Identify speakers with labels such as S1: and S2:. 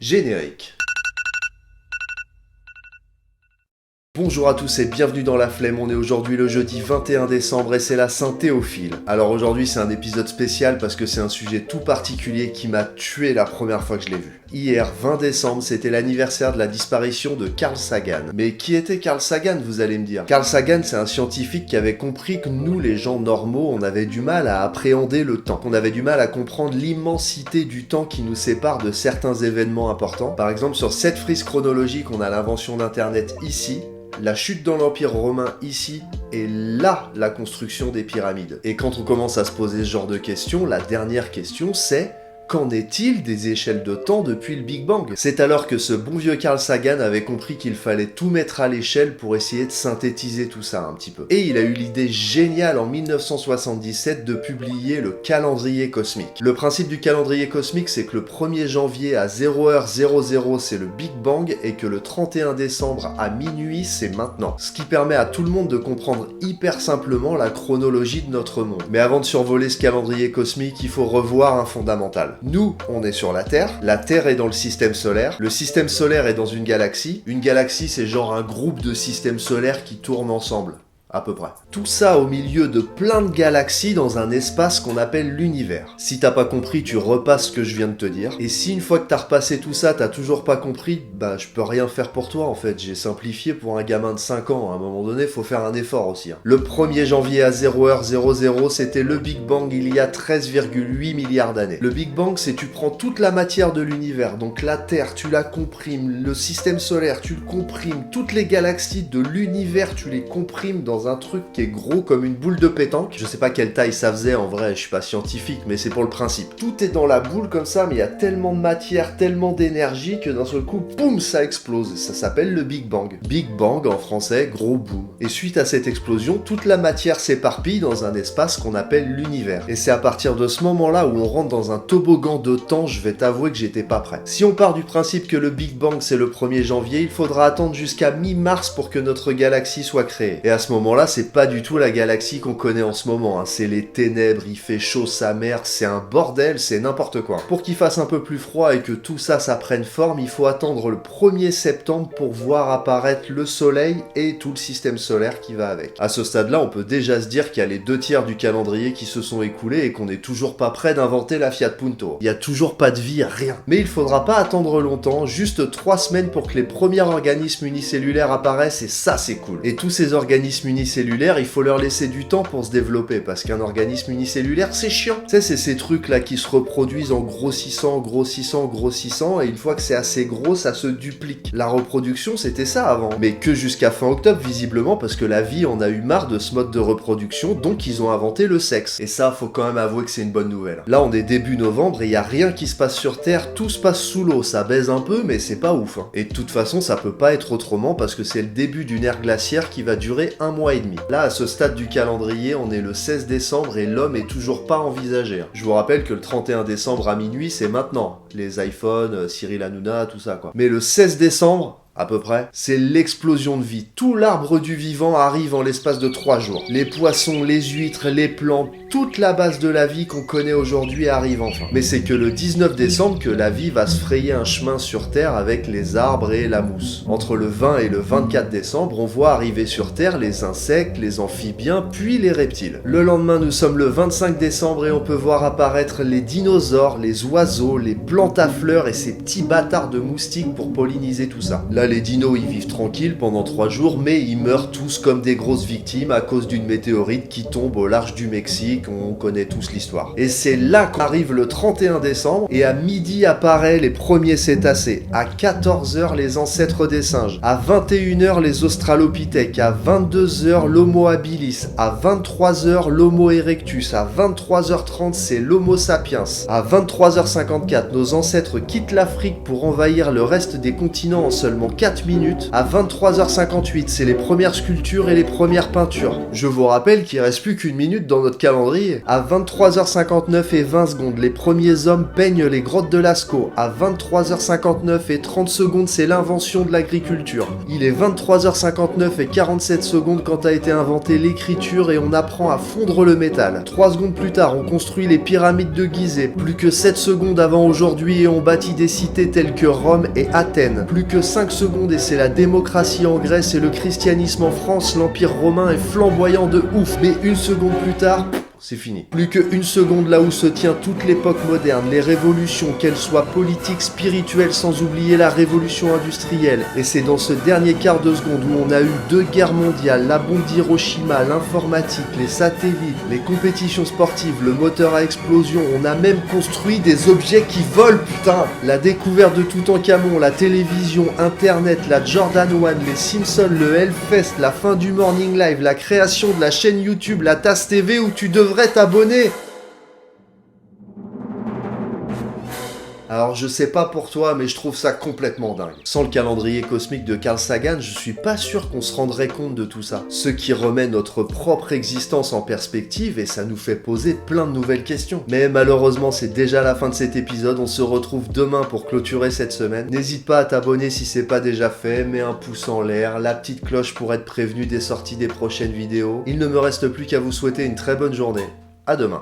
S1: Générique. Bonjour à tous et bienvenue dans La Flemme, on est aujourd'hui le jeudi 21 décembre et c'est la Saint-Théophile. Alors aujourd'hui c'est un épisode spécial parce que c'est un sujet tout particulier qui m'a tué la première fois que je l'ai vu. Hier, 20 décembre, c'était l'anniversaire de la disparition de Carl Sagan. Mais qui était Carl Sagan, vous allez me dire? Carl Sagan, c'est un scientifique qui avait compris que nous, les gens normaux, on avait du mal à appréhender le temps. On avait du mal à comprendre l'immensité du temps qui nous sépare de certains événements importants. Par exemple, sur cette frise chronologique, on a l'invention d'Internet ici, la chute dans l'Empire romain ici, et là, la construction des pyramides. Et quand on commence à se poser ce genre de questions, la dernière question c'est: qu'en est-il des échelles de temps depuis le Big Bang? C'est alors que ce bon vieux Carl Sagan avait compris qu'il fallait tout mettre à l'échelle pour essayer de synthétiser tout ça un petit peu. Et il a eu l'idée géniale en 1977 de publier le calendrier cosmique. Le principe du calendrier cosmique, c'est que le 1er janvier à 0h00 c'est le Big Bang et que le 31 décembre à minuit c'est maintenant. Ce qui permet à tout le monde de comprendre hyper simplement la chronologie de notre monde. Mais avant de survoler ce calendrier cosmique, il faut revoir un fondamental. Nous, on est sur la Terre est dans le système solaire est dans une galaxie c'est genre un groupe de systèmes solaires qui tournent ensemble. À peu près. Tout ça au milieu de plein de galaxies dans un espace qu'on appelle l'univers. Si t'as pas compris, tu repasses ce que je viens de te dire. Et si une fois que t'as repassé tout ça, t'as toujours pas compris, bah je peux rien faire pour toi en fait. J'ai simplifié pour un gamin de 5 ans. À un moment donné, faut faire un effort aussi. Le 1er janvier à 0h00, c'était le Big Bang il y a 13,8 milliards d'années. Le Big Bang, c'est tu prends toute la matière de l'univers, donc la Terre, tu la comprimes, le système solaire, tu le comprimes, toutes les galaxies de l'univers, tu les comprimes dans un truc qui est gros comme une boule de pétanque. Je sais pas quelle taille ça faisait en vrai, je suis pas scientifique, mais c'est pour le principe. Tout est dans la boule comme ça, mais il y a tellement de matière, tellement d'énergie que d'un seul coup, boum, ça explose. Et ça s'appelle le Big Bang. Big Bang en français, gros boom. Et suite à cette explosion, toute la matière s'éparpille dans un espace qu'on appelle l'univers. Et c'est à partir de ce moment-là où on rentre dans un toboggan de temps, je vais t'avouer que j'étais pas prêt. Si on part du principe que le Big Bang c'est le 1er janvier, il faudra attendre jusqu'à mi-mars pour que notre galaxie soit créée. Et à ce moment-là, c'est pas du tout la galaxie qu'on connaît en ce moment, hein. C'est les ténèbres, il fait chaud sa mère, c'est un bordel, c'est n'importe quoi. Pour qu'il fasse un peu plus froid et que tout ça, ça prenne forme, il faut attendre le 1er septembre pour voir apparaître le soleil et tout le système solaire qui va avec. À ce stade-là, on peut déjà se dire qu'il y a les 2/3 du calendrier qui se sont écoulés et qu'on n'est toujours pas prêt d'inventer la Fiat Punto. Il y a toujours pas de vie, rien. Mais il faudra pas attendre longtemps, juste 3 semaines pour que les premiers organismes unicellulaires apparaissent et ça c'est cool. Et tous ces organismes unicellulaires, il faut leur laisser du temps pour se développer parce qu'un organisme unicellulaire c'est chiant. Tu sais, c'est ces trucs là qui se reproduisent en grossissant et une fois que c'est assez gros, ça se duplique. La reproduction c'était ça avant, mais que jusqu'à fin octobre visiblement parce que la vie en a eu marre de ce mode de reproduction, donc ils ont inventé le sexe. Et ça, faut quand même avouer que c'est une bonne nouvelle. Là on est début novembre et y a rien qui se passe sur Terre, tout se passe sous l'eau, ça baise un peu mais c'est pas ouf. Et de toute façon ça peut pas être autrement parce que c'est le début d'une ère glaciaire qui va durer 1 mois et demi. Là, à ce stade du calendrier, on est le 16 décembre et l'homme est toujours pas envisagé. Je vous rappelle que le 31 décembre à minuit, c'est maintenant. Les iPhones, Cyril Hanouna, tout ça quoi. Mais le 16 décembre, à peu près, c'est l'explosion de vie. Tout l'arbre du vivant arrive en l'espace de 3 jours. Les poissons, les huîtres, les plantes, toute la base de la vie qu'on connaît aujourd'hui arrive enfin. Mais c'est que le 19 décembre que la vie va se frayer un chemin sur Terre avec les arbres et la mousse. Entre le 20 et le 24 décembre, on voit arriver sur Terre les insectes, les amphibiens, puis les reptiles. Le lendemain, nous sommes le 25 décembre et on peut voir apparaître les dinosaures, les oiseaux, les plantes à fleurs et ces petits bâtards de moustiques pour polliniser tout ça. Là, les dinos, ils vivent tranquilles pendant 3 jours, mais ils meurent tous comme des grosses victimes à cause d'une météorite qui tombe au large du Mexique, on connaît tous l'histoire. Et c'est là qu'arrive le 31 décembre, et à midi apparaissent les premiers cétacés, à 14h les ancêtres des singes, à 21h les australopithèques, à 22h l'Homo habilis, à 23h l'Homo erectus, à 23h30 c'est l'Homo sapiens, à 23h54 nos ancêtres quittent l'Afrique pour envahir le reste des continents en seulement 4 minutes. À 23h58, c'est les premières sculptures et les premières peintures. Je vous rappelle qu'il reste plus qu'une minute dans notre calendrier. À 23h59 et 20 secondes, les premiers hommes peignent les grottes de Lascaux. À 23h59 et 30 secondes, c'est l'invention de l'agriculture. Il est 23h59 et 47 secondes quand a été inventée l'écriture et on apprend à fondre le métal. 3 secondes plus tard, on construit les pyramides de Gizeh. Plus que 7 secondes avant aujourd'hui et on bâtit des cités telles que Rome et Athènes. Plus que 5 secondes et c'est la démocratie en Grèce et le christianisme en France. L'Empire romain est flamboyant de ouf. Mais une seconde plus tard, c'est fini. Plus qu'une seconde là où se tient toute l'époque moderne, les révolutions, qu'elles soient politiques, spirituelles, sans oublier la révolution industrielle. Et c'est dans ce dernier quart de seconde où on a eu 2 guerres mondiales, la bombe d'Hiroshima, l'informatique, les satellites, les compétitions sportives, le moteur à explosion, on a même construit des objets qui volent, putain. La découverte de Toutankhamon, la télévision, Internet, la Jordan 1, les Simpsons, le Hellfest, la fin du Morning Live, la création de la chaîne YouTube, la TAS TV où tu devrais t'abonner. Alors je sais pas pour toi, mais je trouve ça complètement dingue. Sans le calendrier cosmique de Carl Sagan, je suis pas sûr qu'on se rendrait compte de tout ça. Ce qui remet notre propre existence en perspective et ça nous fait poser plein de nouvelles questions. Mais malheureusement, c'est déjà la fin de cet épisode. On se retrouve demain pour clôturer cette semaine. N'hésite pas à t'abonner si c'est pas déjà fait, mets un pouce en l'air, la petite cloche pour être prévenu des sorties des prochaines vidéos. Il ne me reste plus qu'à vous souhaiter une très bonne journée. À demain.